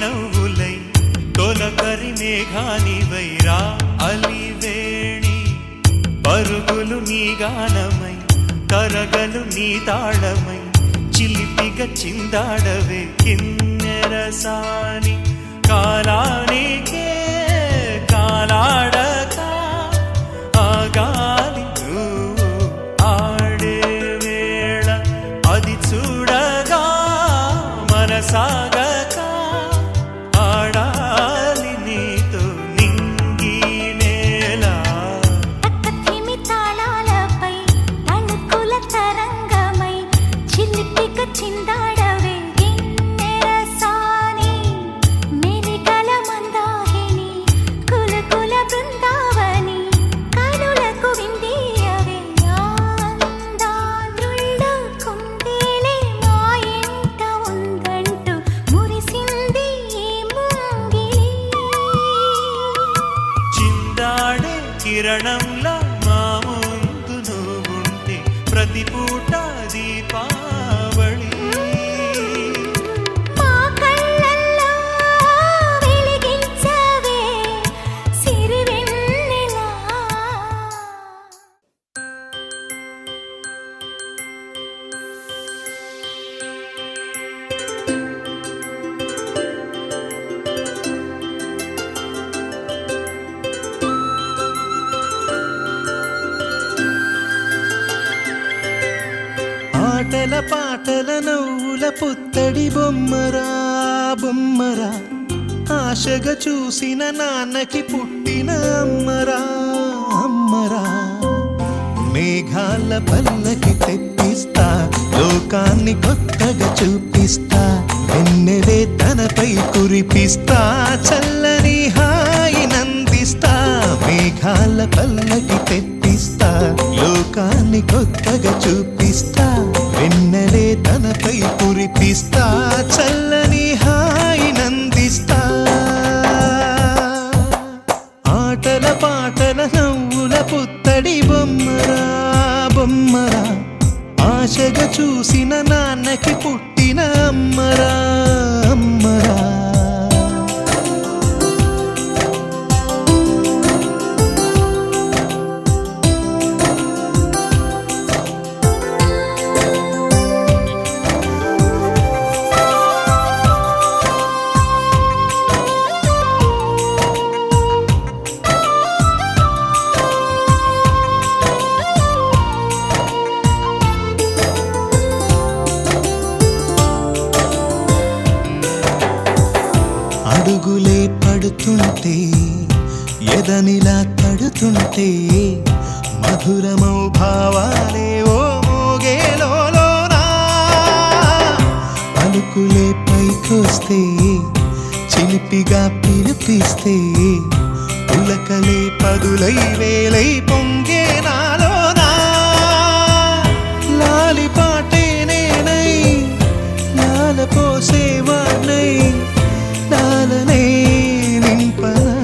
చిరునవ్వులై తొలకరి మేఘానివై రా అలివేణి పరుగులు నీ గానమై కరగలు నీ తాళమై చిలిపిగ చిందాడవే కిన్నెరసాని కాలానికే కాలాడక ఆగాలి ఆడే వేళ అది చూడగా మనసాగక ఆడాలి నీతో నింగి నేల తక్కతిమి తాళాలపై తళుకుల తరంగమై చిలిపిక చిందాడవే గిన్నెరసాని మెలికల మందాకిని కులకుల బృందావని కనులకు విందియవే ఆనందానుళ్ళ కుందేలే మా ఇంట ఉందంటూ మురిసింది ఈ ముంగిలి చిందాడే కిరణంలా మా ముందు నువ్వుంటే ప్రతి పూట దీపావళి మా కళ్ళల్లో వెలిగించవే సిరివెన్నెలా ఆటల పాటల నవ్వుల పుత్తడి బొమ్మరా బొమ్మరా ఆశగా చూసిన నాన్నకి పుట్టిన అమ్మరా అమ్మరా మేఘాల పల్లకి తెప్పిస్తా లోకాన్ని కొత్తగా చూపిస్తా వెన్నెలే తనపై కురిపిస్తా చల్లని హాయి నందిస్తా మేఘాల పల్లకి తెప్పిస్తా లోకాన్ని కొత్తగా చూపిస్తా వెన్నెలే తనపై కురిపిస్తా చల్లని హాయి నందిస్తా ఆటల పాటల నవ్వుల పుత్తడి బొమ్మరా బొమ్మరా ఆశగా చూసిన నాన్నకి పుట్టిన అమ్మరా అమ్మరా అడుగులే పడుతుంటే ఎదనిలా తడుతుంటే మధురమౌ భావాలే ఓ మోగేలోనా పలుకులే పైకొస్తే చిలిపిగా పిలిపిస్తే పులకలే పదులై వేలై పొంగే నాలోనా లాలి పాటే నేనై లాల పోసేవాణ్ణై నాలనే నింపనా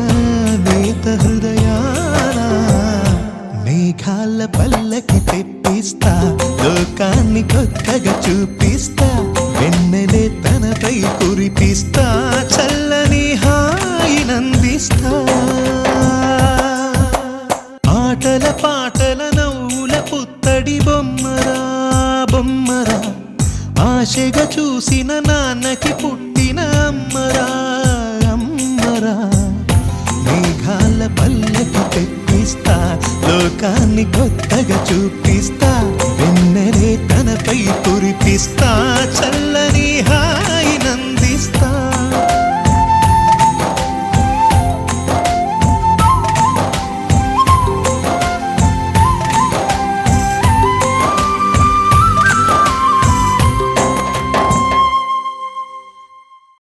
నేత హృదయాన మేఘాల పల్లకి తెప్పిస్తా లోకాన్ని కొత్తగా చూపిస్తా వెన్నెలే తనపై కురిపిస్తా చల్లని హాయి నందిస్తా ఆటల పాటల నవ్వుల పుత్తడి బొమ్మరా బొమ్మరా ఆశగా చూసిన నాన్నకి పుట్టిన అమ్మరా అమ్మరా మేఘాల పల్లకి తెప్పిస్తా లోకాన్ని కొత్త